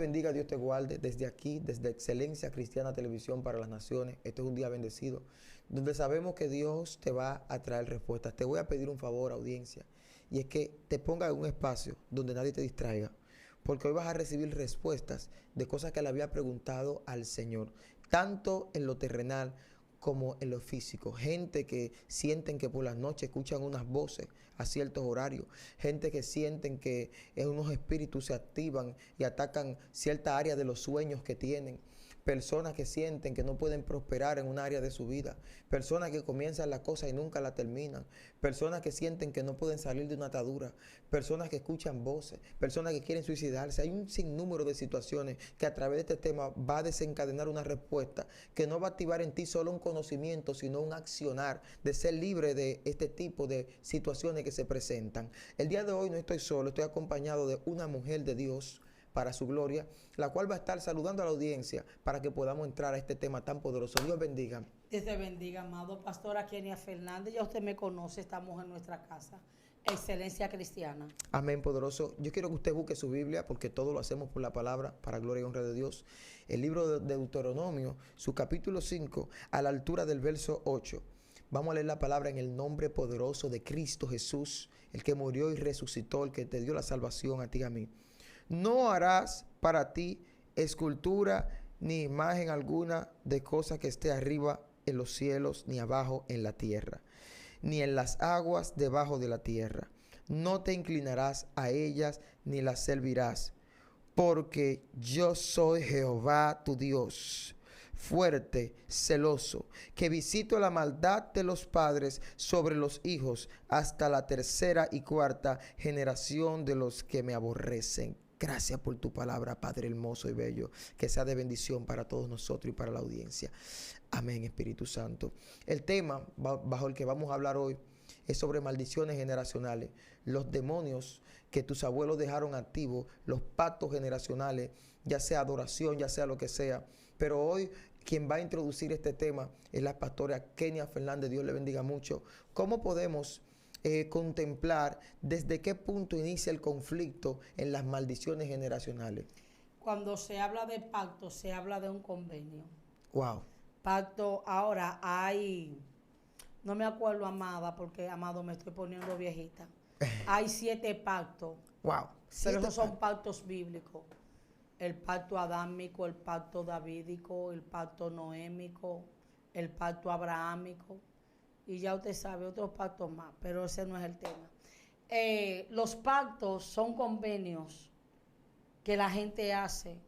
bendiga, Dios te guarde desde aquí, desde Excelencia Cristiana Televisión para las Naciones. Este es un día bendecido, donde sabemos que Dios te va a traer respuestas. Te voy a pedir un favor, audiencia, y es que te pongas en un espacio donde nadie te distraiga, porque hoy vas a recibir respuestas de cosas que le había preguntado al Señor, tanto en lo terrenal como en lo físico. Gente que sienten que por las noches escuchan unas voces a ciertos horarios. Gente que sienten que unos espíritus se activan y atacan cierta área de los sueños que tienen. Personas que sienten que no pueden prosperar en un área de su vida. Personas que comienzan la cosa y nunca la terminan. Personas que sienten que no pueden salir de una atadura. Personas que escuchan voces. Personas que quieren suicidarse. Hay un sinnúmero de situaciones que a través de este tema va a desencadenar una respuesta que no va a activar en ti solo un conocimiento, sino un accionar de ser libre de este tipo de situaciones que se presentan. El día de hoy no estoy solo, estoy acompañado de una mujer de Dios para su gloria, la cual va a estar saludando a la audiencia para que podamos entrar a este tema tan poderoso. Dios bendiga. Dios te bendiga, amado. Pastora Kenia Fernández, ya usted me conoce, estamos en nuestra casa. Excelencia Cristiana. Amén, poderoso. Yo quiero que usted busque su Biblia, porque todo lo hacemos por la palabra, para gloria y honra de Dios. El libro de Deuteronomio, su capítulo 5, a la altura del verso 8. Vamos a leer la palabra en el nombre poderoso de Cristo Jesús, el que murió y resucitó, el que te dio la salvación a ti y a mí. No harás para ti escultura ni imagen alguna de cosa que esté arriba en los cielos, ni abajo en la tierra, ni en las aguas debajo de la tierra. No te inclinarás a ellas ni las servirás, porque yo soy Jehová tu Dios, fuerte, celoso, que visito la maldad de los padres sobre los hijos hasta la tercera y cuarta generación de los que me aborrecen. Gracias por tu palabra, Padre hermoso y bello, que sea de bendición para todos nosotros y para la audiencia. Amén, Espíritu Santo. El tema bajo el que vamos a hablar hoy es sobre maldiciones generacionales, los demonios que tus abuelos dejaron activos, los pactos generacionales, ya sea adoración, ya sea lo que sea. Pero hoy quien va a introducir este tema es la pastora Kenia Fernández. Dios le bendiga mucho. ¿Cómo podemos contemplar desde qué punto inicia el conflicto en las maldiciones generacionales? Cuando se habla de pacto, se habla de un convenio. Wow. Pacto, ahora hay, no me acuerdo, amada, porque, amado, me estoy poniendo viejita. Hay 7 pactos. Wow. Pero esos son pactos bíblicos. El pacto adámico, el pacto davídico, el pacto noémico, el pacto abrahámico. Y ya usted sabe, otros pactos más, pero ese no es el tema. Los pactos son convenios que la gente hace,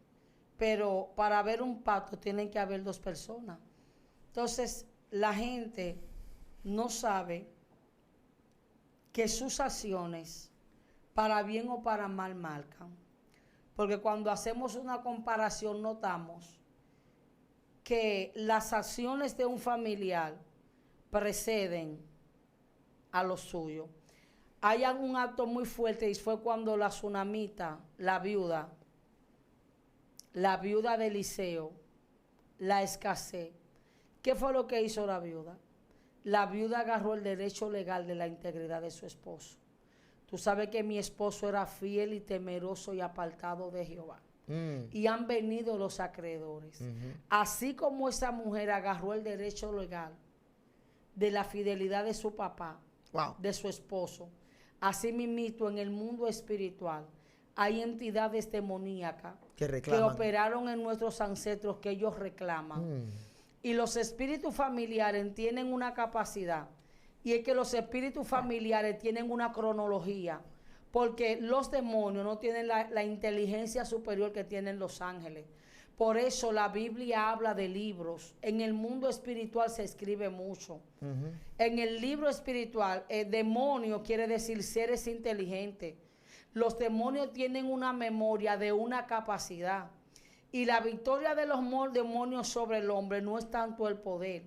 pero para haber un pacto tienen que haber 2 personas. Entonces, la gente no sabe que sus acciones, para bien o para mal, marcan. Porque cuando hacemos una comparación, notamos que las acciones de un familiar preceden a lo suyo. Hay un acto muy fuerte y fue cuando la tsunamita, la viuda de Eliseo, la escasez. ¿Qué fue lo que hizo la viuda? La viuda agarró el derecho legal de la integridad de su esposo. Tú sabes que mi esposo era fiel y temeroso y apartado de Jehová. Y han venido los acreedores. Así como esa mujer agarró el derecho legal de la fidelidad de su papá, de su esposo, así mismo en el mundo espiritual hay entidades demoníacas que operaron en nuestros ancestros que ellos reclaman. Y los espíritus familiares tienen una capacidad, y es que los espíritus familiares tienen una cronología, porque los demonios no tienen la inteligencia superior que tienen los ángeles. Por eso la Biblia habla de libros. En el mundo espiritual se escribe mucho. En el libro espiritual, el demonio quiere decir seres inteligentes. Los demonios tienen una memoria de una capacidad. Y la victoria de los demonios sobre el hombre no es tanto el poder.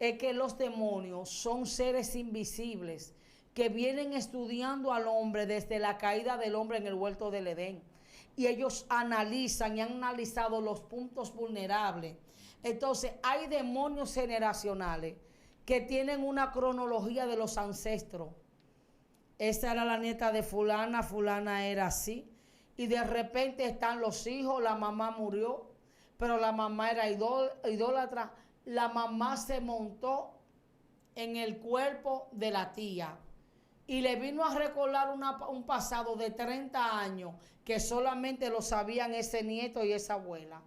Es que los demonios son seres invisibles que vienen estudiando al hombre desde la caída del hombre en el huerto del Edén. Y ellos analizan y han analizado los puntos vulnerables. Entonces, hay demonios generacionales que tienen una cronología de los ancestros. Esta era la nieta de fulana, fulana era así. y de repente están los hijos, la mamá murió, pero la mamá era idólatra. La mamá se montó en el cuerpo de la tía y le vino a recordar un pasado de 30 años que solamente lo sabían ese nieto y esa abuela.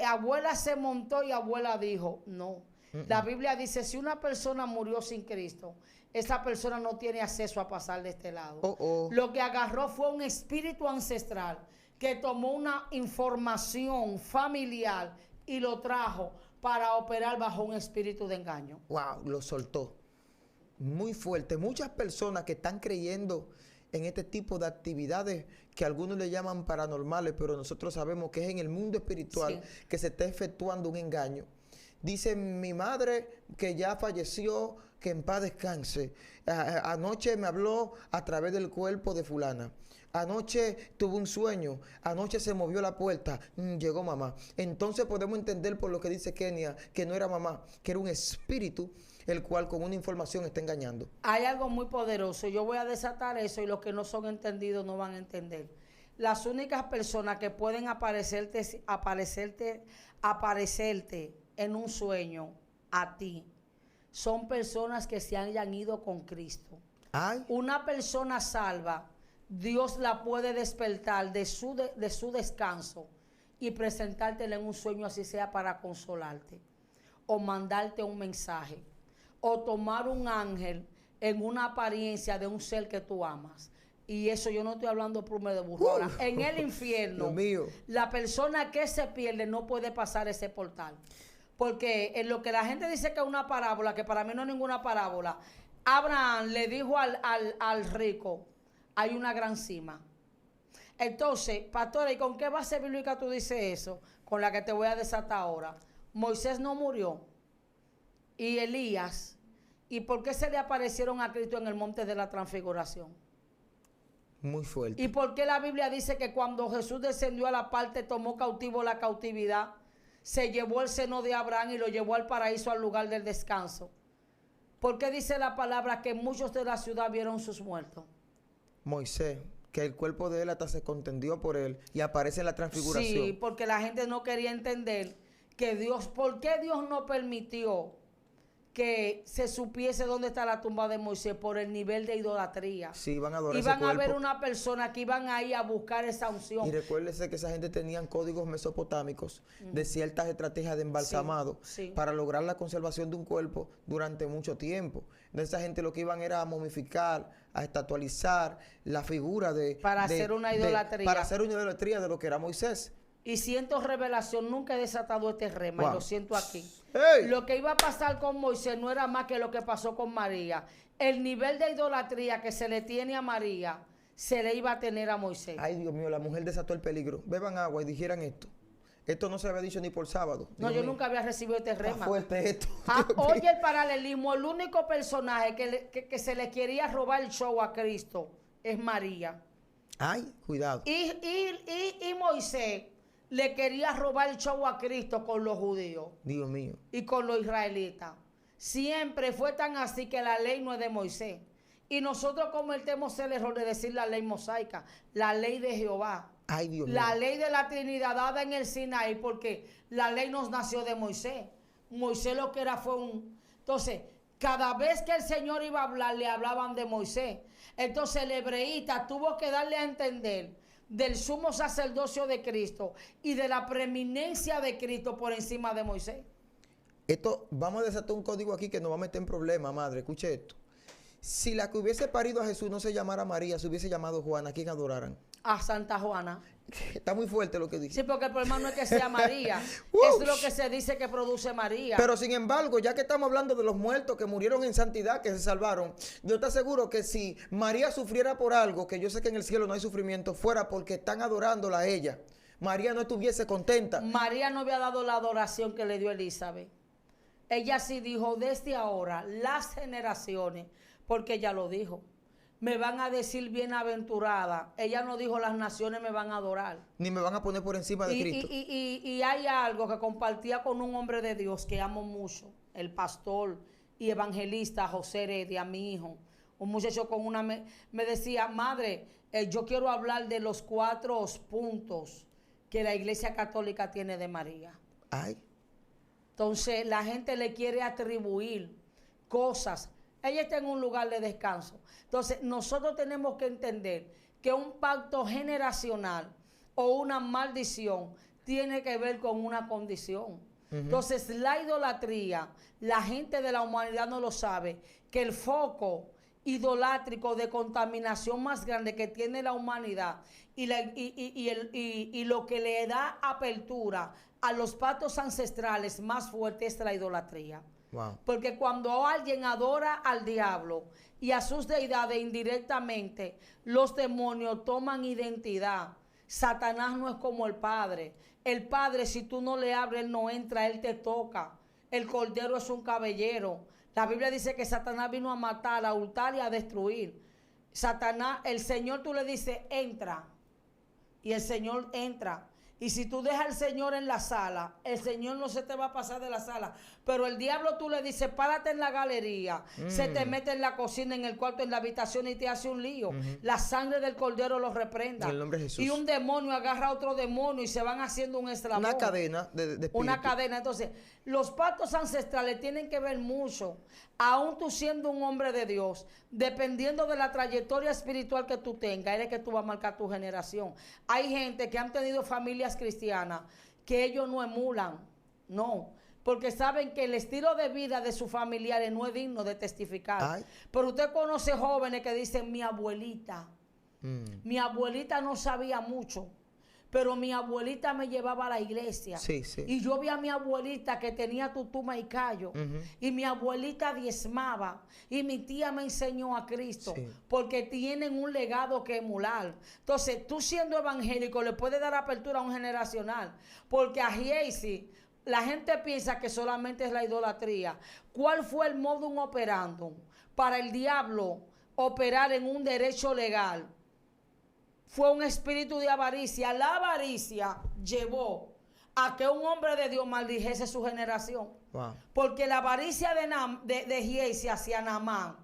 Abuela se montó y abuela dijo, no. La Biblia dice, si una persona murió sin Cristo, esa persona no tiene acceso a pasar de este lado. Lo que agarró fue un espíritu ancestral que tomó una información familiar y lo trajo para operar bajo un espíritu de engaño. Wow, lo soltó. Muy fuerte. Muchas personas que están creyendo en este tipo de actividades que algunos le llaman paranormales, pero nosotros sabemos que es en el mundo espiritual que se está efectuando un engaño. Dice mi madre que ya falleció, que en paz descanse. Anoche me habló a través del cuerpo de fulana. Anoche tuve un sueño. Anoche se movió la puerta. Llegó mamá. Entonces podemos entender por lo que dice Kenia, que no era mamá, que era un espíritu, el cual con una información está engañando. Hay algo muy poderoso. Yo voy a desatar eso y los que no son entendidos no van a entender. Las únicas personas que pueden aparecerte en un sueño a ti son personas que se hayan ido con Cristo. Ay. Una persona salva, Dios la puede despertar de su descanso y presentártela en un sueño, así sea para consolarte o mandarte un mensaje o tomar un ángel en una apariencia de un ser que tú amas. Y eso yo no estoy hablando por medio de burro. En el infierno, la persona que se pierde no puede pasar ese portal. Porque en lo que la gente dice que es una parábola, que para mí no es ninguna parábola, Abraham le dijo al rico, hay una gran cima. Entonces, pastora, ¿y con qué base bíblica tú dices eso? Con la que te voy a desatar ahora. Moisés no murió. Y Elías. ¿Y por qué se le aparecieron a Cristo en el monte de la transfiguración? Muy fuerte. ¿Y por qué la Biblia dice que cuando Jesús descendió a la parte, tomó cautivo la cautividad, se llevó el seno de Abraham y lo llevó al paraíso, al lugar del descanso? ¿Por qué dice la palabra que muchos de la ciudad vieron sus muertos? Moisés, que el cuerpo de él hasta se contendió por él y aparece en la transfiguración. Sí, porque la gente no quería entender que Dios, ¿por qué Dios no permitió que se supiese dónde está la tumba de Moisés? Por el nivel de idolatría. Sí, iban a adorar ese Iban a cuerpo. ver una persona que iban ahí a buscar esa unción. Y recuérdese que esa gente tenían códigos mesopotámicos de ciertas estrategias de embalsamado para lograr la conservación de un cuerpo durante mucho tiempo. Entonces esa gente lo que iban era a momificar, a estatualizar la figura de... Para hacer una idolatría. Para hacer una idolatría de lo que era Moisés. Y siento revelación, nunca he desatado este rema, y lo siento aquí. ¡Hey! Lo que iba a pasar con Moisés no era más que lo que pasó con María. El nivel de idolatría que se le tiene a María, se le iba a tener a Moisés. Ay, Dios mío, la mujer desató el peligro. Beban agua y dijeran esto. Esto no se había dicho ni por sábado. No, Dios yo mío. nunca había recibido este rema. Está fuerte esto. Oye el paralelismo, el único personaje que se le quería robar el show a Cristo es María. Ay, cuidado. Y Moisés le quería robar el show a Cristo con los judíos. Dios mío. Y con los israelitas. Siempre fue tan así que la ley no es de Moisés. Y nosotros cometemos el error de decir la ley mosaica, la ley de Jehová. Ay, Dios mío. La ley de la Trinidad dada en el Sinaí, porque la ley nos nació de Moisés. Moisés lo que era fue un... Entonces, cada vez que el Señor iba a hablar, le hablaban de Moisés. Entonces el hebreíta tuvo que darle a entender del sumo sacerdocio de Cristo y de la preeminencia de Cristo por encima de Moisés. Esto, vamos a desatar un código aquí que nos va a meter en problemas, madre. Escuche esto. Si la que hubiese parido a Jesús no se llamara María, se hubiese llamado Juana, ¿a quién adoraran? A Santa Juana. Está muy fuerte lo que dice. Sí, porque el problema no es que sea María. Es lo que se dice que produce María. Pero sin embargo, ya que estamos hablando de los muertos que murieron en santidad, que se salvaron, yo te aseguro que si María sufriera por algo, que yo sé que en el cielo no hay sufrimiento, fuera porque están adorándola a ella, María no estuviese contenta. María no había dado la adoración que le dio Elizabeth. Ella sí dijo, desde ahora, las generaciones, porque ella lo dijo, me van a decir bienaventurada. Ella no dijo las naciones me van a adorar. Ni me van a poner por encima de Cristo. Y hay algo que compartía con un hombre de Dios que amo mucho, el pastor y evangelista José Heredia, mi hijo, Un muchacho con una me decía, madre, yo quiero hablar de los 4 puntos que la Iglesia Católica tiene de María. Ay. Entonces la gente le quiere atribuir cosas. Ella está en un lugar de descanso. Entonces nosotros tenemos que entender que un pacto generacional o una maldición tiene que ver con una condición. Entonces la idolatría, la gente de la humanidad no lo sabe, que el foco idolátrico de contaminación más grande que tiene la humanidad y lo que le da apertura a los pactos ancestrales más fuertes es la idolatría. Wow. Porque cuando alguien adora al diablo y a sus deidades indirectamente, los demonios toman identidad. Satanás no es como el Padre. El Padre, si tú no le abres, él no entra, él te toca. El Cordero es un caballero. La Biblia dice que Satanás vino a matar, a hurtar y a destruir. Satanás, el Señor, tú le dices, entra. Y el Señor entra. Y si tú dejas al Señor en la sala, el Señor no se te va a pasar de la sala. Pero el diablo tú le dices, párate en la galería. Se te mete en la cocina, en el cuarto, en la habitación y te hace un lío. La sangre del Cordero lo reprenda. En el nombre de Jesús. Y un demonio agarra a otro demonio y se van haciendo un eslabón. Una cadena de espíritu. Una cadena. Entonces, los pactos ancestrales tienen que ver mucho. Aún tú siendo un hombre de Dios, dependiendo de la trayectoria espiritual que tú tengas, es que tú vas a marcar tu generación. Hay gente que han tenido familias cristianas que ellos no emulan, no, porque saben que el estilo de vida de sus familiares no es digno de testificar. Ay. Pero usted conoce jóvenes que dicen, mi abuelita no sabía mucho, pero mi abuelita me llevaba a la iglesia. Sí, sí. Y yo vi a mi abuelita que tenía tutuma y callo. Y mi abuelita diezmaba. Y mi tía me enseñó a Cristo. Sí. Porque tienen un legado que emular. Entonces, tú siendo evangélico le puedes dar apertura a un generacional. Porque a Giesi, la gente piensa que solamente es la idolatría. ¿Cuál fue el modum operandum para el diablo operar en un derecho legal? Fue un espíritu de avaricia. La avaricia llevó a que un hombre de Dios maldijese su generación. Wow. Porque la avaricia de Giesi hacia Naamán,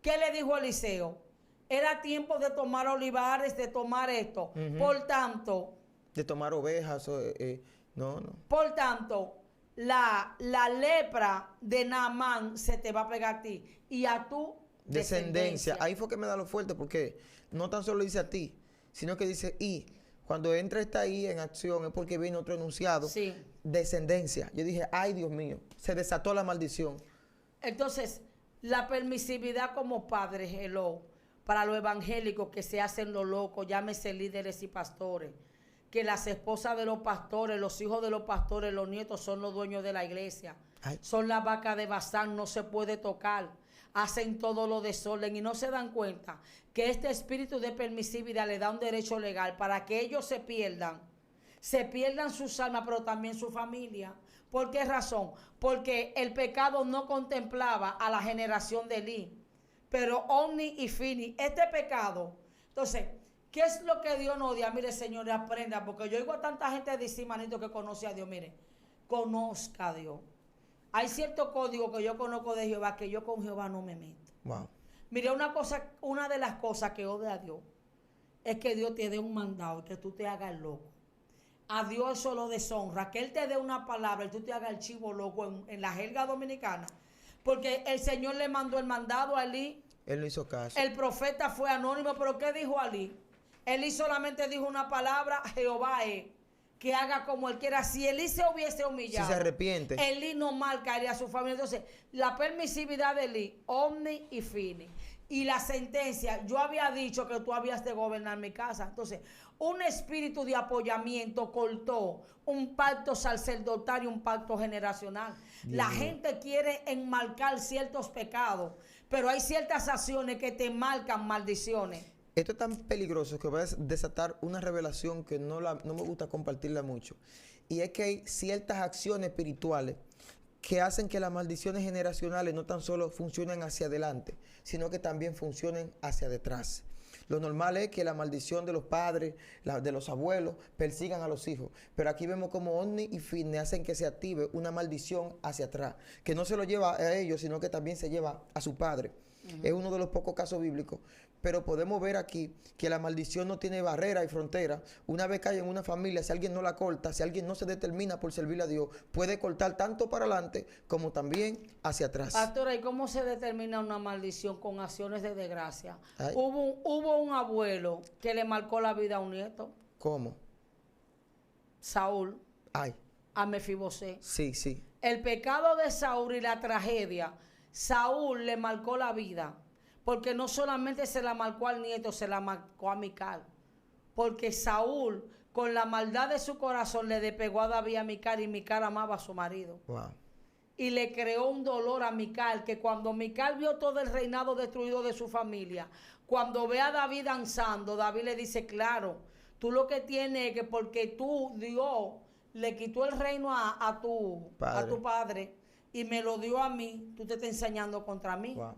¿qué le dijo Eliseo? Era tiempo de tomar olivares, de tomar esto. Por tanto, De tomar ovejas. No. Por tanto, la lepra de Naamán se te va a pegar a ti y a tu descendencia. Ahí fue que me da lo fuerte, porque no tan solo dice a ti, sino que dice y. Cuando entra esta I en acción es porque viene otro enunciado. Sí. Descendencia. Yo dije, ay Dios mío, se desató la maldición. Entonces, la permisividad como padres, hello, para los evangélicos que se hacen los locos, llámese líderes y pastores, que las esposas de los pastores, los hijos de los pastores, los nietos son los dueños de la iglesia. Ay. Son las vacas de Bazán, no se puede tocar. Hacen todo lo desorden y no se dan cuenta que este espíritu de permisividad le da un derecho legal para que ellos se pierdan sus almas, pero también su familia. ¿Por qué razón? Porque el pecado no contemplaba a la generación de Elí, pero Omni y Fini, este pecado. Entonces, ¿qué es lo que Dios no odia? Mire, señores, aprenda, porque yo oigo a tanta gente decir, manito, que conoce a Dios. Mire, conozca a Dios. Hay cierto código que yo conozco de Jehová, que yo con Jehová no me meto. Wow. Mire, una de las cosas que odia a Dios es que Dios te dé un mandado y que tú te hagas el loco. A Dios eso lo deshonra, que Él te dé una palabra y tú te hagas el chivo loco en la jerga dominicana. Porque el Señor le mandó el mandado a Elí. Él no hizo caso. El profeta fue anónimo, pero ¿qué dijo Elí? Elí solamente dijo una palabra, Jehová es, que haga como él quiera. Si Elí se hubiese humillado, Si se arrepiente, Elí no marcaría a su familia. Entonces, la permisividad de Elí, omni y fini. Y la sentencia, yo había dicho que tú habías de gobernar mi casa. Entonces, un espíritu de apoyamiento cortó un pacto sacerdotal y un pacto generacional. La gente quiere enmarcar ciertos pecados, pero hay ciertas acciones que te marcan maldiciones. esto es tan peligroso que va a desatar una revelación que no me gusta compartirla mucho. Y es que hay ciertas acciones espirituales que hacen que las maldiciones generacionales no tan solo funcionen hacia adelante, sino que también funcionen hacia detrás. Lo normal es que la maldición de los padres, de los abuelos, persigan a los hijos. Pero aquí vemos como Omni y Fini hacen que se active una maldición hacia atrás, que no se lo lleva a ellos, sino que también se lleva a su padre. Es uno de los pocos casos bíblicos. Pero podemos ver aquí que la maldición no tiene barrera y frontera. Una vez cae en una familia, si alguien no la corta, si alguien no se determina por servirle a Dios, puede cortar tanto para adelante como también hacia atrás. Pastora, ¿y cómo se determina una maldición? Con acciones de desgracia. Ay. Hubo un abuelo que le marcó la vida a un nieto, ¿Cómo? Saúl, Ay, a Mefibosé. sí, sí. El pecado de Saúl y la tragedia, Saúl le marcó la vida, porque no solamente se la marcó al nieto, se la marcó a Mical. Porque Saúl, con la maldad de su corazón, le despegó a David a Mical, y Mical amaba a su marido. Wow. Y le creó un dolor a Mical, que cuando Mical vio todo el reinado destruido de su familia, cuando ve a David danzando, David le dice, claro, tú lo que tienes es que porque tú, Dios, le quitó el reino a tu padre y me lo dio a mí, tú te estás ensañando contra mí. Wow.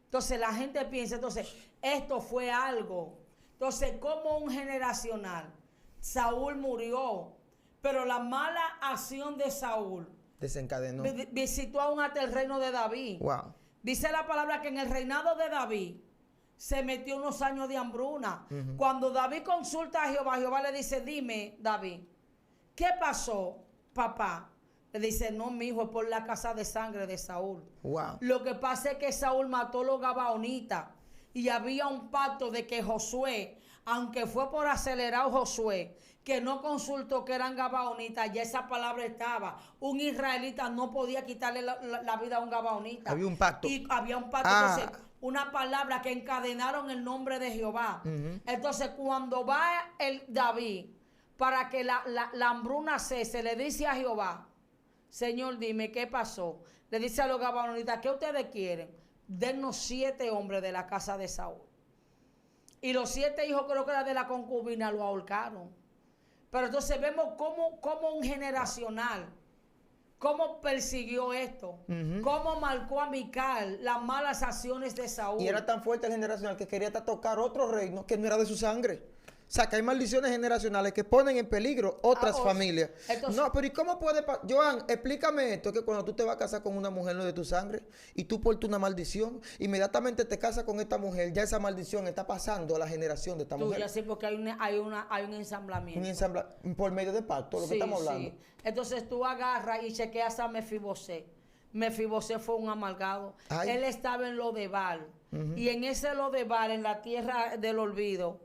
Entonces la gente piensa, entonces, esto fue algo. Entonces, como un generacional, Saúl murió, pero la mala acción de Saúl Desencadenó. visitó aún hasta el reino de David. Wow. Dice la palabra que en el reinado de David se metió unos años de hambruna. Cuando David consulta a Jehová, Jehová le dice, dime, David, ¿qué pasó, papá? Le dice, no, mi hijo, es por la casa de sangre de Saúl. Wow. Lo que pasa es que Saúl mató a los gabaonitas y había un pacto de que Josué, aunque fue por acelerado Josué, que no consultó que eran gabaonitas, ya esa palabra estaba. Un israelita no podía quitarle la vida a un gabaonita. Había un pacto. Y había un pacto. Entonces, una palabra que encadenaron el nombre de Jehová. Entonces, cuando va el David, para que la hambruna cese, le dice a Jehová, Señor, dime qué pasó. Le dice a los gabaonitas, ¿qué ustedes quieren? Dennos 7 hombres de la casa de Saúl. Y los 7 hijos, creo que era de la concubina, lo ahorcaron. Pero entonces vemos cómo un generacional, cómo persiguió esto, cómo marcó a Mical las malas acciones de Saúl. Y era tan fuerte el generacional que quería hasta tocar otro reino que no era de su sangre. O sea, que hay maldiciones generacionales que ponen en peligro otras familias. Entonces, no, pero ¿y cómo puede Joan, explícame esto, que cuando tú te vas a casar con una mujer no es de tu sangre y tú portas una maldición, inmediatamente te casas con esta mujer, ya esa maldición está pasando a la generación de esta mujer. Ya sí, porque hay un ensamblamiento. Un ensamblamiento por medio de pacto, lo que estamos hablando. Sí. Entonces tú agarras y chequeas a Mefibosé. Mefibosé fue un amargado. Ay. Él estaba en Lodebar. Y en ese Lodebar, en la tierra del olvido,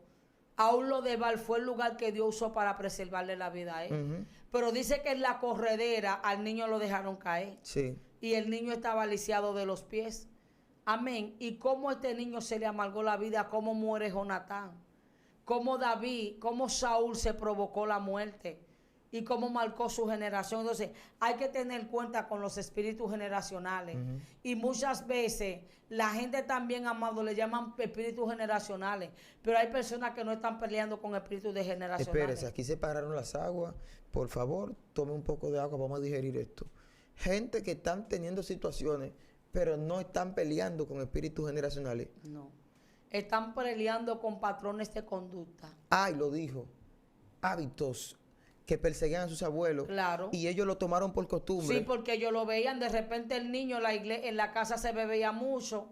aún Lodebar fue el lugar que Dios usó para preservarle la vida a él. Pero dice que en la corredera al niño lo dejaron caer. Sí. Y el niño estaba lisiado de los pies. Amén. Y cómo este niño se le amargó la vida, cómo muere Jonatán, cómo David, cómo Saúl se provocó la muerte y cómo marcó su generación. Entonces, hay que tener cuenta con los espíritus generacionales. Y muchas veces la gente también, amado, le llaman espíritus generacionales, pero hay personas que no están peleando con espíritus de generacionales. Espérese, aquí se pararon las aguas. Por favor, tome un poco de agua, vamos a digerir esto. Gente que están teniendo situaciones, pero no están peleando con espíritus generacionales. No. Están peleando con patrones de conducta. Ay, lo dijo. Hábitos que perseguían a sus abuelos. Claro. Y ellos lo tomaron por costumbre. Sí, porque ellos lo veían. De repente el niño en la casa se bebía mucho.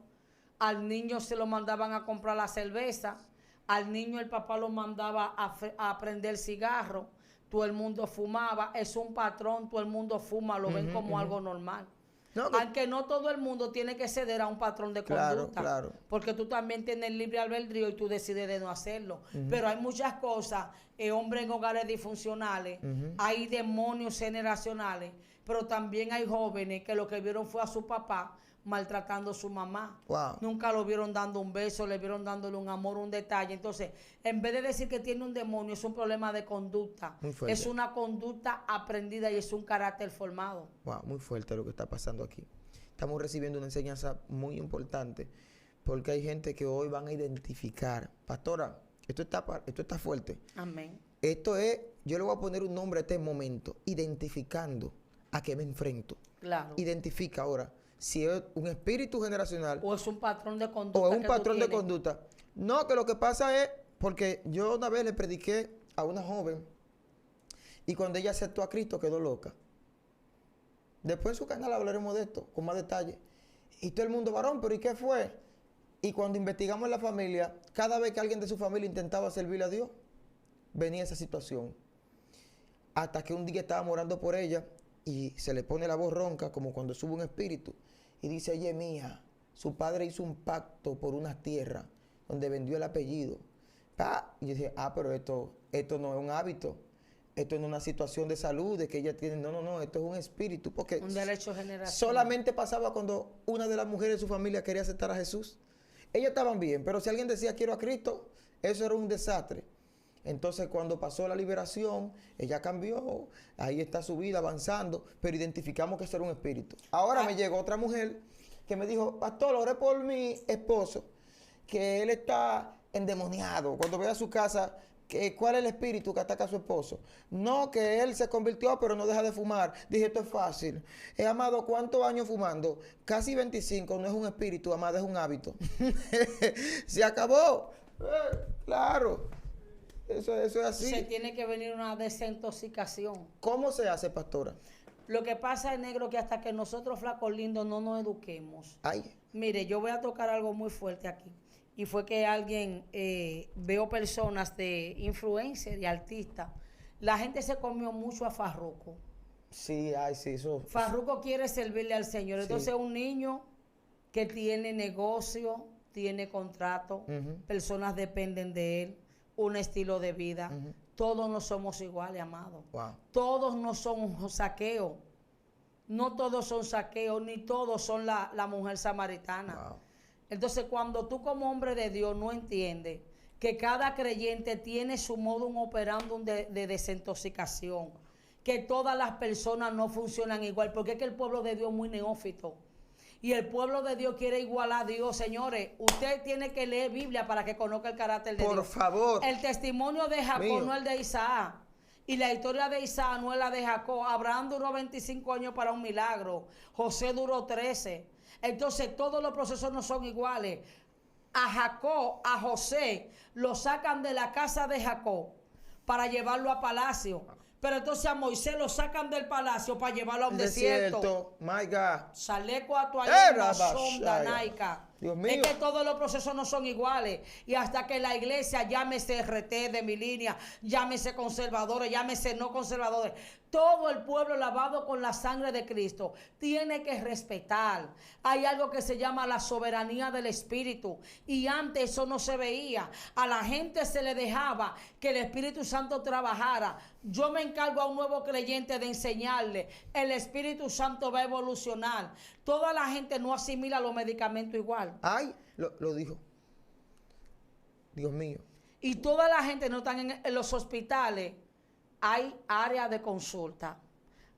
Al niño se lo mandaban a comprar la cerveza. Al niño el papá lo mandaba a prender cigarro. Todo el mundo fumaba. Es un patrón, todo el mundo fuma. Lo ven como algo normal. No, aunque no todo el mundo tiene que ceder a un patrón de conducta. Claro. Porque tú también tienes libre albedrío y tú decides de no hacerlo. Pero hay muchas cosas, hombres en hogares disfuncionales, hay demonios generacionales, pero también hay jóvenes que lo que vieron fue a su papá maltratando a su mamá. Wow. Nunca lo vieron dando un beso, le vieron dándole un amor, un detalle. Entonces, en vez de decir que tiene un demonio, es un problema de conducta. Es una conducta aprendida y es un carácter formado. Wow, muy fuerte lo que está pasando aquí. Estamos recibiendo una enseñanza muy importante porque hay gente que hoy van a identificar. Pastora, esto está fuerte. Amén. Esto es, yo le voy a poner un nombre a este momento, identificando a qué me enfrento. Claro. Identifica ahora si es un espíritu generacional o es un patrón de conducta. O es un patrón de conducta. No, que lo que pasa es, porque yo una vez le prediqué a una joven y cuando ella aceptó a Cristo quedó loca. Después en su canal hablaremos de esto con más detalle. Y todo el mundo, varón, pero ¿y qué fue? Y cuando investigamos en la familia, cada vez que alguien de su familia intentaba servirle a Dios, venía esa situación. Hasta que un día estábamos orando por ella y se le pone la voz ronca, como cuando sube un espíritu, y dice, oye, mía, su padre hizo un pacto por unas tierras donde vendió el apellido. ¡Pah! Y yo dije, pero esto no es un hábito. Esto no es una situación de salud, de que ella tiene, no, esto es un espíritu, porque un derecho generacional. Solamente pasaba cuando una de las mujeres de su familia quería aceptar a Jesús. Ellas estaban bien, pero si alguien decía quiero a Cristo, eso era un desastre. Entonces cuando pasó la liberación, ella cambió, ahí está su vida avanzando, pero identificamos que eso era un espíritu. Ahora me llegó otra mujer que me dijo, pastor, oré por mi esposo, que él está endemoniado. Cuando ve a su casa, ¿cuál es el espíritu que ataca a su esposo? No, que él se convirtió, pero no deja de fumar. Dije, esto es fácil. Amado, ¿cuántos años fumando? Casi 25, no es un espíritu, amado, es un hábito. Se acabó. Claro. Eso es así. Se tiene que venir una desintoxicación. ¿Cómo se hace, pastora? Lo que pasa es, negro, que hasta que nosotros, flacos lindos, no nos eduquemos. Ay. Mire, yo voy a tocar algo muy fuerte aquí. Y fue que alguien, veo personas de influencer y artistas. La gente se comió mucho a Farruko. Sí, sí, eso. Farruko quiere servirle al Señor. Sí. Entonces, un niño que tiene negocio, tiene contrato, personas dependen de él, un estilo de vida. Todos no somos iguales, amado. Wow. Todos no son saqueo. No todos son saqueos, ni todos son la mujer samaritana. Wow. Entonces, cuando tú como hombre de Dios no entiendes que cada creyente tiene su modus operandum de desintoxicación, que todas las personas no funcionan igual, porque es que el pueblo de Dios es muy neófito. Y el pueblo de Dios quiere igualar a Dios. Señores, usted tiene que leer Biblia para que conozca el carácter de Dios. Por favor. El testimonio de Jacob no es el de Isaac. Y la historia de Isaac no es la de Jacob. Abraham duró 25 años para un milagro. José duró 13. Entonces, todos los procesos no son iguales. A Jacob, a José, lo sacan de la casa de Jacob para llevarlo a palacio. Pero entonces a Moisés lo sacan del palacio para llevarlo a un desierto. My God. Saleco a tu sonda naica. Dios mío. Es que todos los procesos no son iguales. Y hasta que la iglesia, llámese RT de mi línea, llámese conservadores, llámese no conservadores, todo el pueblo lavado con la sangre de Cristo tiene que respetar. Hay algo que se llama la soberanía del Espíritu. Y antes eso no se veía. A la gente se le dejaba que el Espíritu Santo trabajara. Yo me encargo a un nuevo creyente de enseñarle. El Espíritu Santo va a evolucionar. Toda la gente no asimila los medicamentos igual. Ay, lo dijo. Dios mío. Y toda la gente no están en los hospitales. Hay área de consulta,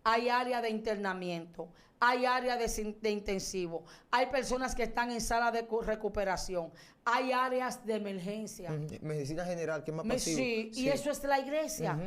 hay área de internamiento, hay área de intensivo, hay personas que están en sala de recuperación, hay áreas de emergencia. Medicina general, que es más pasivo. Sí, y eso es la iglesia.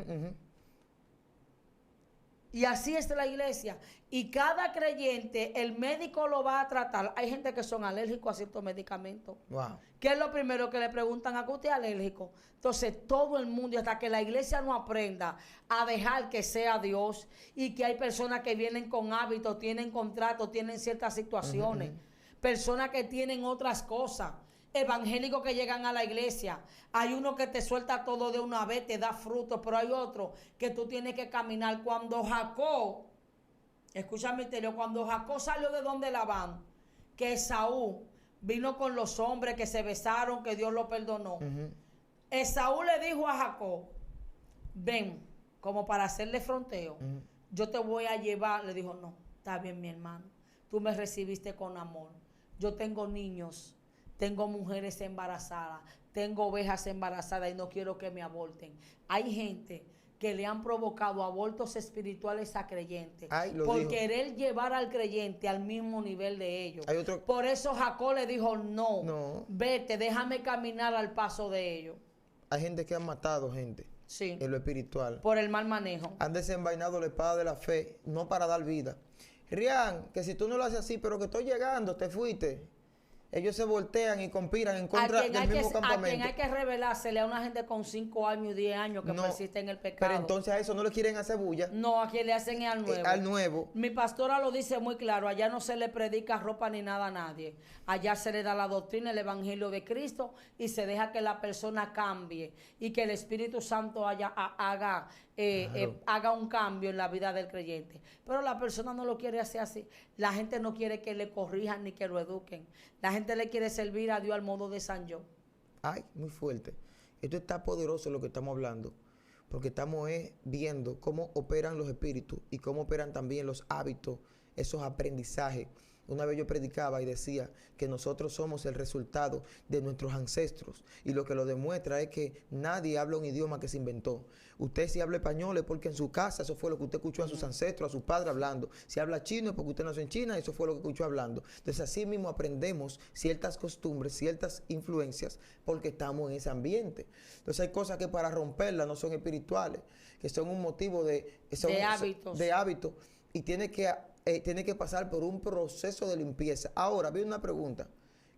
Y así es la iglesia. Y cada creyente, el médico lo va a tratar. Hay gente que son alérgicos a ciertos medicamentos. Wow. ¿Qué es lo primero que le preguntan? ¿A qué usted es alérgico? Entonces, todo el mundo, hasta que la iglesia no aprenda a dejar que sea Dios, y que hay personas que vienen con hábitos, tienen contratos, tienen ciertas situaciones, personas que tienen otras cosas, evangélicos que llegan a la iglesia. Hay uno que te suelta todo de una vez, te da fruto, pero hay otro que tú tienes que caminar. Cuando Jacob, escucha mi misterio, cuando Jacob salió de donde Labán, que Esaú vino con los hombres que se besaron, que Dios lo perdonó. Esaú le dijo a Jacob, ven, como para hacerle fronteo, yo te voy a llevar. Le dijo, no, está bien, mi hermano, tú me recibiste con amor. Yo tengo niños, tengo mujeres embarazadas, tengo ovejas embarazadas y no quiero que me aborten. Hay gente que le han provocado abortos espirituales a creyentes por querer llevar al creyente al mismo nivel de ellos. Por eso Jacob le dijo, no, vete, déjame caminar al paso de ellos. Hay gente que han matado gente en lo espiritual. Por el mal manejo. Han desenvainado la espada de la fe, no para dar vida. Rian, que si tú no lo haces así, pero que estoy llegando, te fuiste. ellos se voltean y conspiran en A contra quien, del hay que, mismo a quien campamento. hay que revelársele a una gente con 5 años y 10 años que No, persiste en el pero pecado. entonces a eso no le quieren hacer bulla No, a quien le hacen es al nuevo. al nuevo. Mi pastora lo dice muy claro, allá no se le predica ropa ni nada a nadie. Allá se le da la doctrina, el evangelio de Cristo y se deja que la persona cambie y que el Espíritu Santo haga un cambio en la vida del creyente. Pero la persona no lo quiere hacer así. La gente no quiere que le corrijan ni que lo eduquen. La gente le quiere servir a Dios al modo de San Yo. Ay, muy fuerte. Esto está poderoso lo que estamos hablando, porque estamos viendo cómo operan los espíritus y cómo operan también los hábitos, esos aprendizajes. Una vez yo predicaba y decía que nosotros somos el resultado de nuestros ancestros y lo que lo demuestra es que nadie habla un idioma que se inventó. Usted si habla español es porque en su casa eso fue lo que usted escuchó a sus ancestros, a sus padres hablando. Si habla chino es porque usted nació en China, eso fue lo que escuchó hablando. Entonces así mismo aprendemos ciertas costumbres, ciertas influencias porque estamos en ese ambiente. Entonces hay cosas que para romperlas no son espirituales, que son un motivo de hábitos y tiene que pasar por un proceso de limpieza. Ahora, viene una pregunta.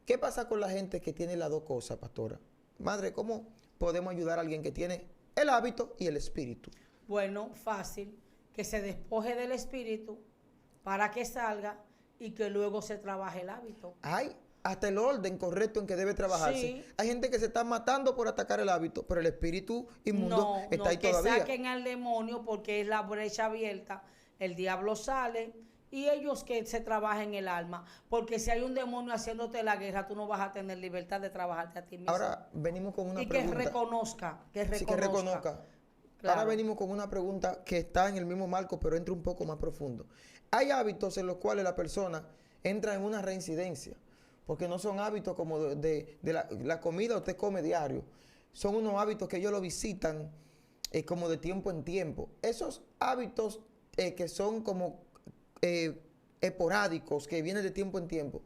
¿Qué pasa con la gente que tiene las dos cosas, pastora? Madre, ¿cómo podemos ayudar a alguien que tiene el hábito y el espíritu? Bueno, fácil. Que se despoje del espíritu para que salga y que luego se trabaje el hábito. Hay hasta el orden correcto en que debe trabajarse. Sí. Hay gente que se está matando por atacar el hábito, pero el espíritu inmundo está ahí todavía. Que saquen al demonio porque es la brecha abierta. El diablo sale y ellos que se trabajen el alma. Porque si hay un demonio haciéndote la guerra, tú no vas a tener libertad de trabajarte a ti mismo. Ahora venimos con una y pregunta. Que reconozca. Sí, que reconozca. Claro. Ahora venimos con una pregunta que está en el mismo marco, pero entra un poco más profundo. Hay hábitos en los cuales la persona entra en una reincidencia, porque no son hábitos como de la comida usted come diario. Son unos hábitos que ellos lo visitan como de tiempo en tiempo. Esos hábitos que son como esporádicos, que vienen de tiempo en tiempo.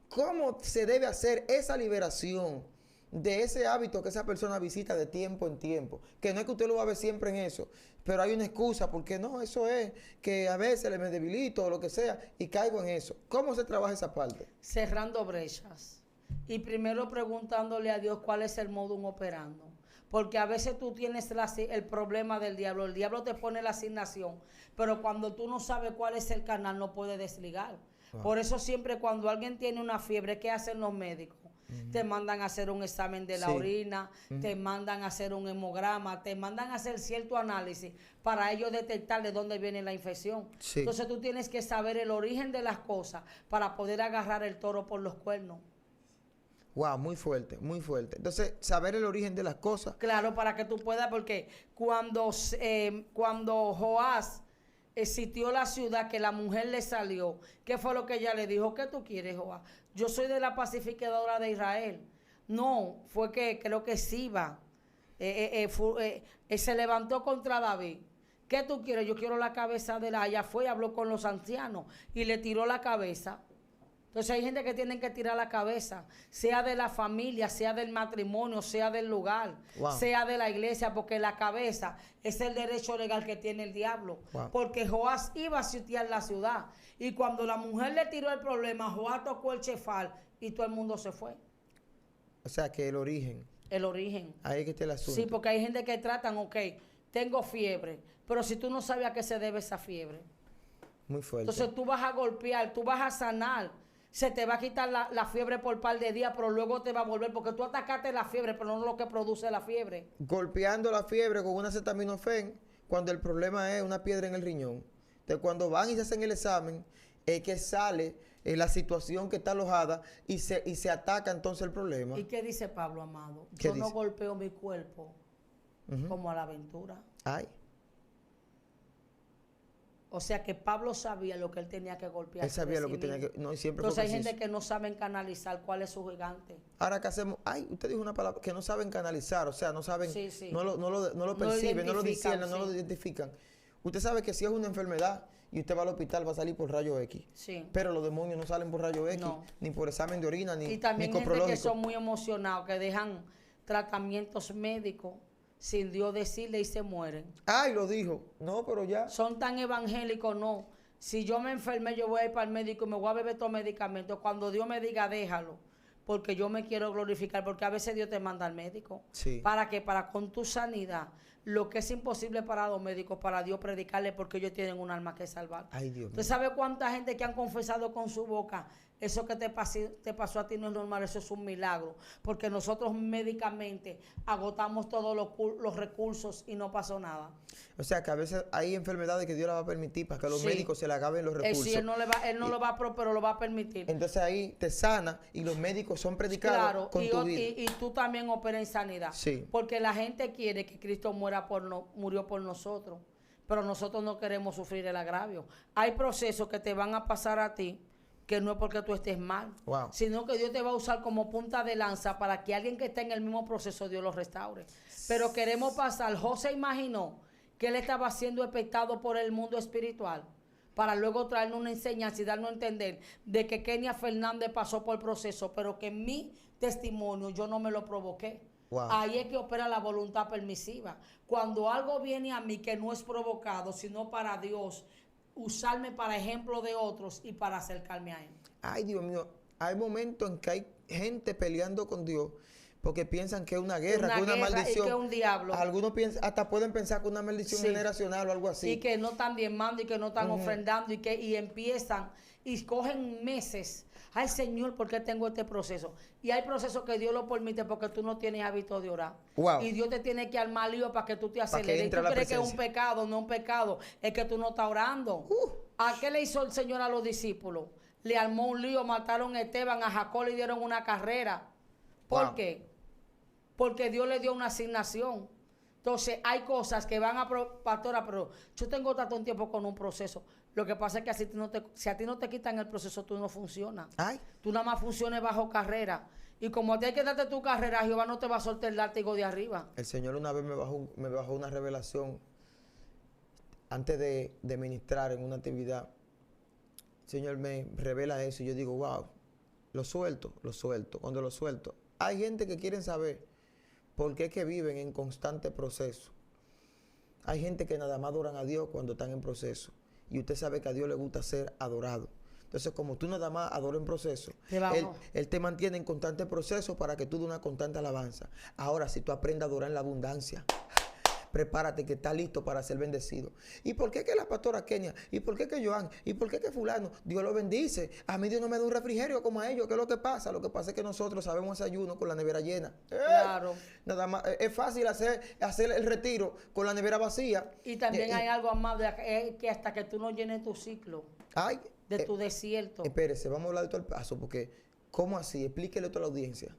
¿Cómo se debe hacer esa liberación de ese hábito que esa persona visita de tiempo en tiempo? Que no es que usted lo va a ver siempre en eso, pero hay una excusa, porque no, eso es que a veces me debilito o lo que sea y caigo en eso. ¿Cómo se trabaja esa parte? Cerrando brechas. Y primero preguntándole a Dios cuál es el modum operando. Porque a veces tú tienes el problema del diablo. El diablo te pone la asignación, pero cuando tú no sabes cuál es el canal, no puedes desligar. Wow. Por eso siempre cuando alguien tiene una fiebre, ¿qué hacen los médicos? Te mandan a hacer un examen de la orina, te mandan a hacer un hemograma, te mandan a hacer cierto análisis para ellos detectar de dónde viene la infección. Sí. Entonces tú tienes que saber el origen de las cosas para poder agarrar el toro por los cuernos. Wow, muy fuerte, muy fuerte. Entonces, saber el origen de las cosas. Claro, para que tú puedas, porque cuando Joás sitió la ciudad, que la mujer le salió, ¿qué fue lo que ella le dijo? ¿Qué tú quieres, Joás? Yo soy de la pacificadora de Israel. No, fue que creo que Siba se levantó contra David. ¿Qué tú quieres? Yo quiero la cabeza de la... Ella fue y habló con los ancianos y le tiró la cabeza. Entonces hay gente que tienen que tirar la cabeza, sea de la familia, sea del matrimonio, sea del lugar, sea de la iglesia, porque la cabeza es el derecho legal que tiene el diablo. Porque Joás iba a sitiar la ciudad y cuando la mujer le tiró el problema, Joás tocó el chefal y todo el mundo se fue. O sea que el origen. El origen. Ahí es que está el asunto. Sí, porque hay gente que tratan, ok, tengo fiebre, pero si tú no sabes a qué se debe esa fiebre. Muy fuerte. Entonces tú vas a golpear, tú vas a sanar. Se te va a quitar la fiebre por un par de días, pero luego te va a volver, porque tú atacaste la fiebre, pero no lo que produce la fiebre. Golpeando la fiebre con una acetaminofén, cuando el problema es una piedra en el riñón. Entonces, cuando van y se hacen el examen, es que sale la situación que está alojada y se ataca entonces el problema. ¿Y qué dice Pablo, amado? Yo no golpeo mi cuerpo como a la aventura. Ay. O sea que Pablo sabía lo que él tenía que golpear. Él sabía lo que tenía que... No, siempre entonces hay gente que no saben canalizar cuál es su gigante. Ahora, ¿qué hacemos? Ay, usted dijo una palabra, que no saben canalizar, o sea, no saben, no lo perciben, no lo disciernen, no lo identifican. Usted sabe que si es una enfermedad y usted va al hospital va a salir por rayo X. Sí. Pero los demonios no salen por rayo X, ni por examen de orina, ni y también ni gente que son muy emocionados, que dejan tratamientos médicos sin Dios decirle y se mueren. Ay, lo dijo. No, pero ya. Son tan evangélicos, no. Si yo me enfermé, yo voy a ir para el médico y me voy a beber todos los medicamentos. Cuando Dios me diga, déjalo. porque yo me quiero glorificar, porque a veces Dios te manda al médico. Sí. ¿Para qué? Para con tu sanidad, lo que es imposible para los médicos, para Dios predicarle, porque ellos tienen un alma que salvar. Ay, Dios mío. ¿Usted sabe cuánta gente que han confesado con su boca? Eso que te pasó a ti no es normal, eso es un milagro. Porque nosotros médicamente agotamos todos los recursos y no pasó nada. O sea, que a veces hay enfermedades que Dios la va a permitir para que los Sí. médicos se le acaben los recursos. Sí, él no lo va a pero lo va a permitir. Entonces ahí te sana y los médicos son predicados Claro, con tu vida. y tú también operas en sanidad. Sí. Porque la gente quiere que Cristo murió por nosotros. Pero nosotros no queremos sufrir el agravio. Hay procesos que te van a pasar a ti que no es porque tú estés mal, Wow. sino que Dios te va a usar como punta de lanza para que alguien que esté en el mismo proceso, Dios lo restaure. Pero queremos pasar. José imaginó que él estaba siendo expectado por el mundo espiritual para luego traernos una enseñanza y darnos a entender de que Kenia Fernández pasó por el proceso, pero que mi testimonio yo no me lo provoqué. Wow. Ahí es que opera la voluntad permisiva. Cuando algo viene a mí que no es provocado, sino para Dios, usarme para ejemplo de otros y para acercarme a Él. Ay, Dios mío, hay momentos en que hay gente peleando con Dios porque piensan que es una guerra, que es una maldición. Y que es un diablo. Algunos hasta pueden pensar que es una maldición Sí. generacional o algo así. Y que no están diezmando y que no están ofrendando y empiezan y cogen meses. Ay, Señor, ¿por qué tengo este proceso? Y hay procesos que Dios lo permite porque tú no tienes hábito de orar. Wow. Y Dios te tiene que armar lío para que tú te que aceleres. Y entre tú la crees que es un presencia. pecado, no un pecado. Es que tú no estás orando. ¿A qué le hizo el Señor a los discípulos? Le armó un lío, mataron a Esteban, a Jacob le dieron una carrera. ¿Por Wow. qué? Porque Dios le dio una asignación. Entonces, hay cosas que van a... Pastora, pero yo tengo tanto tiempo con un proceso. Lo que pasa es que si a ti no te quitan el proceso, tú no funcionas. Ay, Tú nada más funciones bajo carrera. Y como te hay que darte tu carrera, Jehová no te va a soltar el látigo de arriba. el Señor una vez me bajó una revelación antes de ministrar en una actividad. El Señor me revela eso y yo digo, wow, lo suelto. Cuando lo suelto, hay gente que quieren saber por qué es que viven en constante proceso. Hay gente que nada más adoran a Dios cuando están en proceso. Y usted sabe que a Dios le gusta ser adorado. Entonces, como tú nada más adoras en proceso, él te mantiene en constante proceso para que tú des una constante alabanza. Ahora, si tú aprendes a adorar en la abundancia, prepárate que está listo para ser bendecido. ¿Y por qué que la pastora Kenia? ¿Y por qué que Joan? ¿Y por qué que fulano? Dios lo bendice. A mí Dios no me da un refrigerio como a ellos. ¿Qué es lo que pasa? Lo que pasa es que nosotros sabemos ese ayuno con la nevera llena. Claro. Nada más, es fácil hacer el retiro con la nevera vacía. Y también hay algo más, que hasta que tú no llenes tu ciclo Ay, de tu desierto. espérese, vamos a hablar de todo el paso, porque ¿cómo así? Explíquele a toda la audiencia.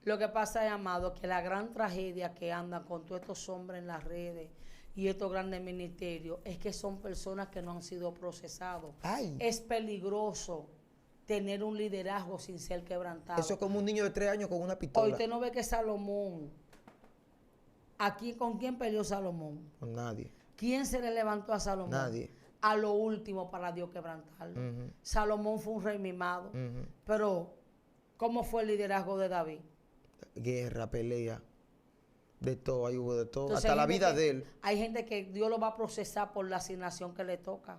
Lo que pasa es, amado, que la gran tragedia que andan con todos estos hombres en las redes y estos grandes ministerios es que son personas que no han sido procesados. Ay. Es peligroso tener un liderazgo sin ser quebrantado. Eso es como un niño de 3 años con una Hoy pistola. usted no ve que Salomón, aquí ¿con quién peleó Salomón? Con nadie. ¿Quién se le levantó a Salomón? Nadie. A lo último para Dios quebrantarlo. Salomón fue un rey mimado. Pero, ¿cómo fue el liderazgo de David? Guerra, pelea, de todo, ahí hubo de todo. Entonces, hasta la hay gente vida que- de él. Hay gente que Dios lo va a procesar por la asignación que le toca.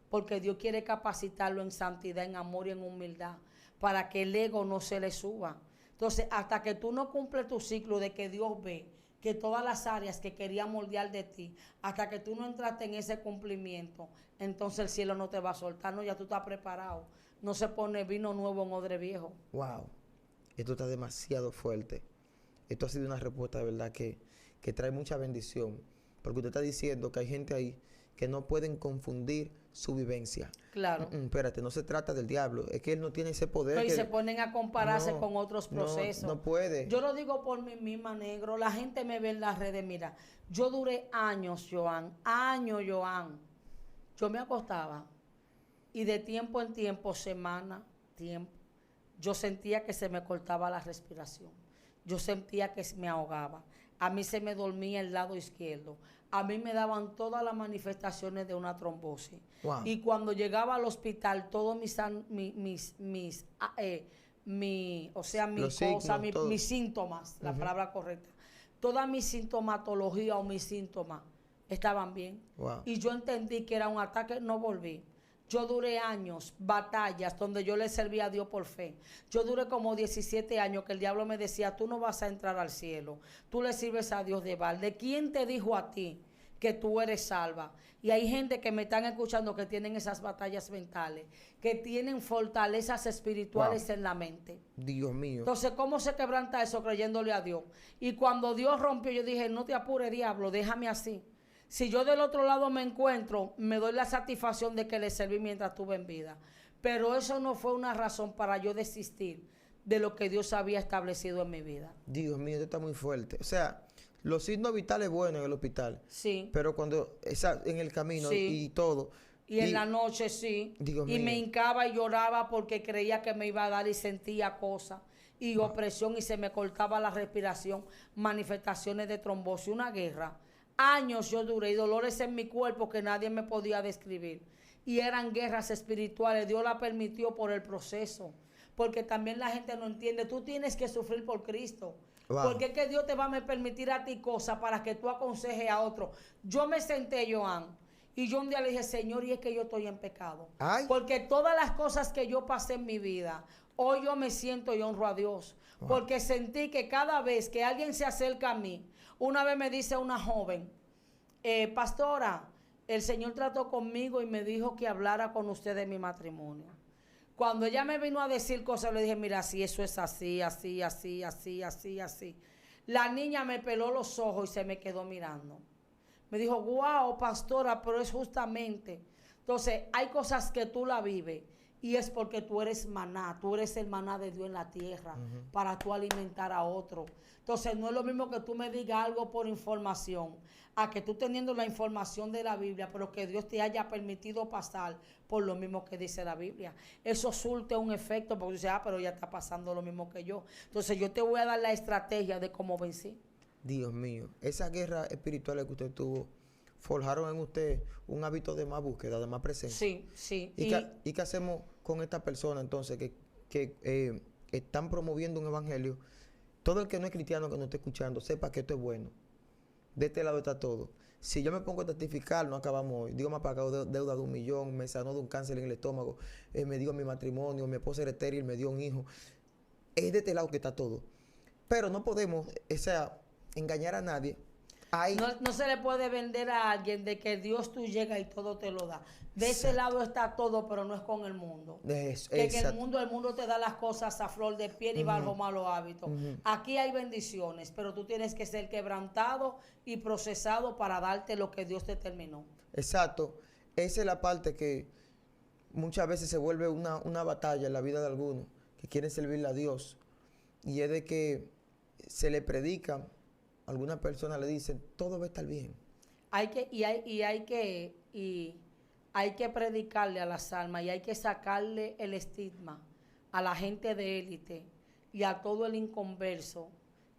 Porque Dios quiere capacitarlo en santidad, en amor y en humildad. Para que el ego no se le suba. Entonces, hasta que tú no cumples tu ciclo de que Dios ve que todas las áreas que quería moldear de ti, hasta que tú no entraste en ese cumplimiento, entonces el cielo no te va a soltar. No, ya tú estás preparado. No se pone vino nuevo en odre viejo. Wow. Esto está demasiado fuerte. Esto ha sido una respuesta de verdad que trae mucha bendición. Porque usted está diciendo que hay gente ahí que no pueden confundir su vivencia. Claro. Espérate, no se trata del diablo. Es que él no tiene ese poder. No, y que- se ponen a compararse No, con otros procesos. No puede. Yo lo digo por mí misma, negro. La gente me ve en las redes. Mira, yo duré años, Joan. Yo me acostaba y de tiempo en tiempo, semana, tiempo, yo sentía que se me cortaba la respiración. Yo sentía que me ahogaba. A mí se me dormía el lado izquierdo. A mí me daban todas las manifestaciones de una trombosis. Wow. Y cuando llegaba al hospital, todos Los signos, todo. mis síntomas, la palabra correcta, toda mi sintomatología o mis síntomas estaban bien. Wow. Y yo entendí que era un ataque, no volví. Yo duré años, batallas, donde yo le servía a Dios por fe. Yo duré como 17 años que el diablo me decía, tú no vas a entrar al cielo. Tú le sirves a Dios de balde. ¿Quién te dijo a ti que tú eres salva? Y hay gente que me están escuchando que tienen esas batallas mentales, que tienen fortalezas espirituales en la mente. Dios mío. Entonces, ¿cómo se quebranta eso creyéndole a Dios? Y cuando Dios rompió, yo dije, no te apures, diablo, déjame así. Si yo del otro lado me encuentro, me doy la satisfacción de que le serví mientras estuve en vida. Pero eso no fue una razón para yo desistir de lo que Dios había establecido en mi vida. Dios mío, esto está muy fuerte. O sea, los signos vitales buenos en el hospital. Sí. Pero cuando en el camino Sí. y todo. Y en la noche sí. Dios Y mío. me hincaba y lloraba porque creía que me iba a dar y sentía cosas. Y opresión y se me cortaba la respiración. Manifestaciones de trombosis. Una guerra. Años yo duré y dolores en mi cuerpo que nadie me podía describir. Y eran guerras espirituales. Dios la permitió por el proceso. Porque también la gente no entiende. Tú tienes que sufrir por Cristo. Wow. Porque es que Dios te va a permitir a ti cosas para que tú aconsejes a otro. Yo me senté, Joan, y yo un día le dije, Señor, y es que yo estoy en pecado. Ay. Porque todas las cosas que yo pasé en mi vida, hoy yo me siento y honro a Dios. Wow. Porque sentí que cada vez que alguien se acerca a mí, una vez me dice una joven, pastora, el Señor trató conmigo y me dijo que hablara con usted de mi matrimonio. Cuando ella me vino a decir cosas, le dije, mira, si eso es así, así, así, así, así, así. La niña me peló los ojos y se me quedó mirando. Me dijo, wow, pastora, pero es justamente. Entonces, hay cosas que tú la vives y es porque tú eres maná, tú eres el maná de Dios en la tierra para tú alimentar a otro. Entonces, no es lo mismo que tú me digas algo por información, a que tú teniendo la información de la Biblia, pero que Dios te haya permitido pasar por lo mismo que dice la Biblia. Eso surte un efecto porque tú dices, pero ya está pasando lo mismo que yo. Entonces, yo te voy a dar la estrategia de cómo vencí. Dios mío, esas guerras espirituales que usted tuvo forjaron en usted un hábito de más búsqueda, de más presencia. Sí, sí. ¿Y qué hacemos con esta persona entonces que están promoviendo un evangelio? Todo el que no es cristiano que no esté escuchando, sepa que esto es bueno. De este lado está todo. Si yo me pongo a testificar, no acabamos hoy. Digo, me ha pagado deuda de 1 millón, me sanó de un cáncer en el estómago, me dio mi matrimonio, mi esposa era estéril, me dio un hijo. Es de este lado que está todo. Pero no podemos, engañar a nadie. No se le puede vender a alguien de que Dios tú llega y todo te lo da. De ese lado está todo, pero no es con el mundo. Que en el mundo te da las cosas a flor de piel y bajo malos hábitos. Aquí hay bendiciones, pero tú tienes que ser quebrantado y procesado para darte lo que Dios determinó. Exacto. Esa es la parte que muchas veces se vuelve una batalla en la vida de algunos que quieren servirle a Dios. Y es de que se le predica, algunas personas le dicen, todo va a estar bien. Hay que predicarle a las almas y hay que sacarle el estigma a la gente de élite y a todo el inconverso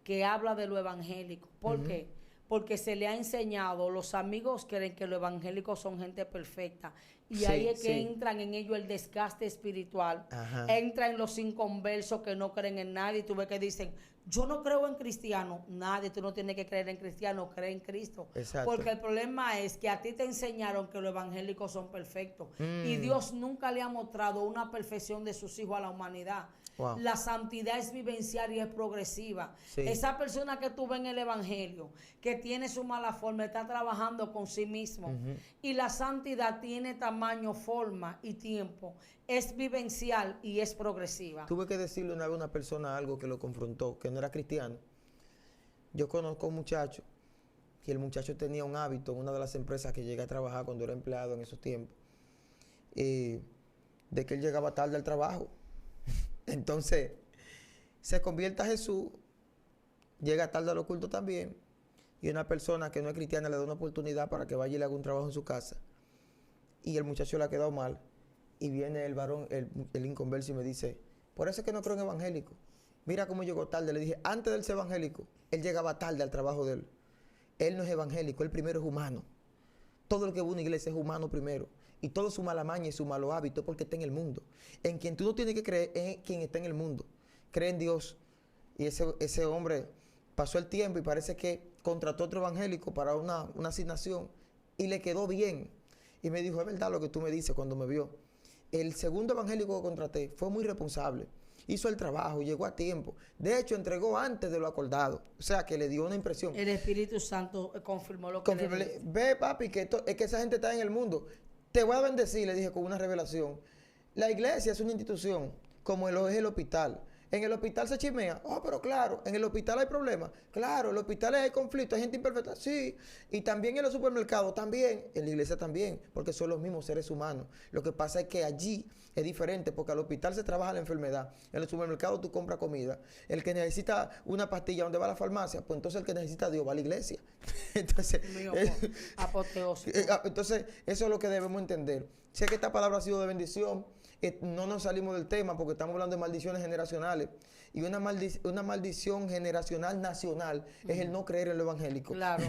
que habla de lo evangélico. ¿Por qué? Porque se le ha enseñado, los amigos creen que los evangélicos son gente perfecta. Y ahí es que entran en ello el desgaste espiritual. Entra en los inconversos que no creen en nadie. Tú ves que dicen, yo no creo en cristiano. Nadie, tú no tienes que creer en cristiano, cree en Cristo. Exacto. Porque el problema es que a ti te enseñaron que los evangélicos son perfectos. Y Dios nunca le ha mostrado una perfección de sus hijos a la humanidad. Wow. La santidad es vivencial y es progresiva. Sí. Esa persona que tú ves en el evangelio, que tiene su mala forma, está trabajando con sí mismo. Y la santidad tiene tamaño, forma y tiempo. Es vivencial y es progresiva. Tuve que decirle una vez a una persona algo que lo confrontó, que no era cristiano. Yo conozco a un muchacho, que el muchacho tenía un hábito en una de las empresas que llegué a trabajar cuando era empleado en esos tiempos, de que él llegaba tarde al trabajo. Entonces, se convierte a Jesús, llega tarde al oculto también, y una persona que no es cristiana le da una oportunidad para que vaya y le haga un trabajo en su casa. Y el muchacho le ha quedado mal. Y viene el varón, el inconverso, y me dice, por eso es que no creo en evangélico. Mira cómo llegó tarde. Le dije, antes de él ser evangélico, él llegaba tarde al trabajo de él. Él no es evangélico, él primero es humano. Todo el que va a una iglesia es humano primero. Y todo su mala maña y su malo hábito es porque está en el mundo. En quien tú no tienes que creer es en quien está en el mundo. Cree en Dios. Y ese hombre pasó el tiempo y parece que contrató otro evangélico para una asignación y le quedó bien. y me dijo, es verdad lo que tú me dices cuando me vio. El segundo evangélico que contraté fue muy responsable. Hizo el trabajo, llegó a tiempo. De hecho, entregó antes de lo acordado. O sea, que le dio una impresión. El Espíritu Santo confirmó lo que le dije. Ve, papi, que es que esa gente está en el mundo. Te voy a bendecir, le dije con una revelación. La iglesia es una institución, como lo es el hospital. En el hospital se chismea. Oh, pero claro, en el hospital hay problemas. Claro, en el hospital hay conflictos, hay gente imperfecta. Sí. Y también en los supermercados, también. En la iglesia también, porque son los mismos seres humanos. Lo que pasa es que allí es diferente, porque al hospital se trabaja la enfermedad. En el supermercado tú compras comida. El que necesita una pastilla, ¿dónde va a la farmacia? Pues entonces el que necesita a Dios va a la iglesia. Entonces, apoteósico. Entonces, eso es lo que debemos entender. Sé que esta palabra ha sido de bendición. No nos salimos del tema porque estamos hablando de maldiciones generacionales. Y una maldición generacional nacional es el no creer en lo evangélico. Claro,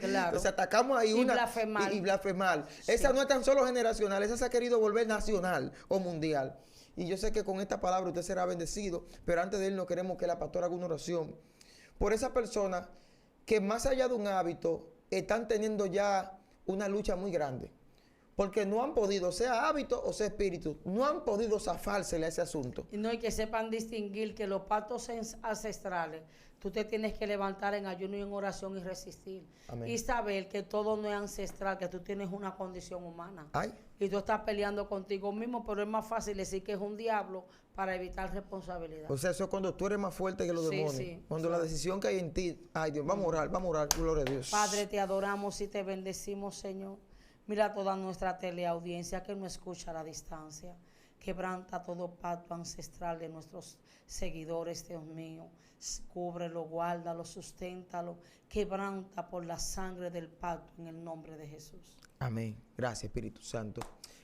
claro. Entonces atacamos ahí y blasfemar. Y blasfemar. Sí. Esa no es tan solo generacional, esa se ha querido volver nacional o mundial. Y yo sé que con esta palabra usted será bendecido, pero antes de irnos queremos que la pastora haga una oración por esa persona que más allá de un hábito están teniendo ya una lucha muy grande. Porque no han podido, sea hábito o sea espíritu, no han podido zafársele a ese asunto. Y no, y que sepan distinguir que los pactos ancestrales, tú te tienes que levantar en ayuno y en oración y resistir. Amén. Y saber que todo no es ancestral, que tú tienes una condición humana. Ay. Y tú estás peleando contigo mismo, pero es más fácil decir que es un diablo para evitar responsabilidad. O sea, eso es cuando tú eres más fuerte que los demonios. Sí. Cuando la decisión que hay en ti, ay Dios, vamos a orar, gloria a Dios. Padre, te adoramos y te bendecimos, Señor. Mira toda nuestra teleaudiencia que nos escucha a la distancia. Quebranta todo pacto ancestral de nuestros seguidores, Dios mío. Cúbrelo, guárdalo, susténtalo. Quebranta por la sangre del pacto en el nombre de Jesús. Amén. Gracias, Espíritu Santo.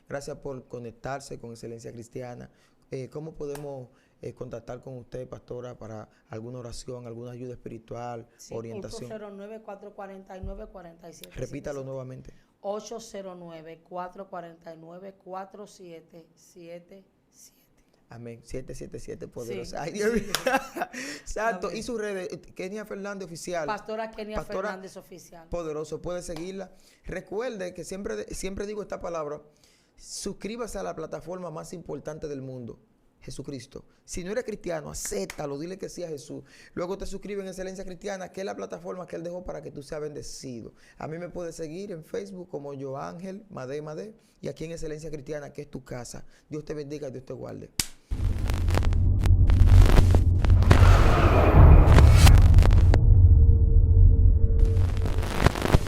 Gracias por conectarse con Excelencia Cristiana. ¿Cómo podemos contactar con usted, pastora, para alguna oración, alguna ayuda espiritual, sí, orientación? 809-449-4777. Repítalo nuevamente. 809-449-4777. Amén. 777 poderoso. Sí, Ay, Dios mío. sí. Santo. Amén. Y sus redes, Kenia Fernández Oficial. Pastora Kenia Fernández Oficial. Poderoso, puede seguirla. Recuerde que siempre digo esta palabra. Suscríbase a la plataforma más importante del mundo, Jesucristo. Si no eres cristiano, acéptalo, dile que sí a Jesús. Luego te suscribes en Excelencia Cristiana, que es la plataforma que Él dejó para que tú seas bendecido. A mí me puedes seguir en Facebook como Joángel Madé, y aquí en Excelencia Cristiana, que es tu casa. Dios te bendiga y Dios te guarde.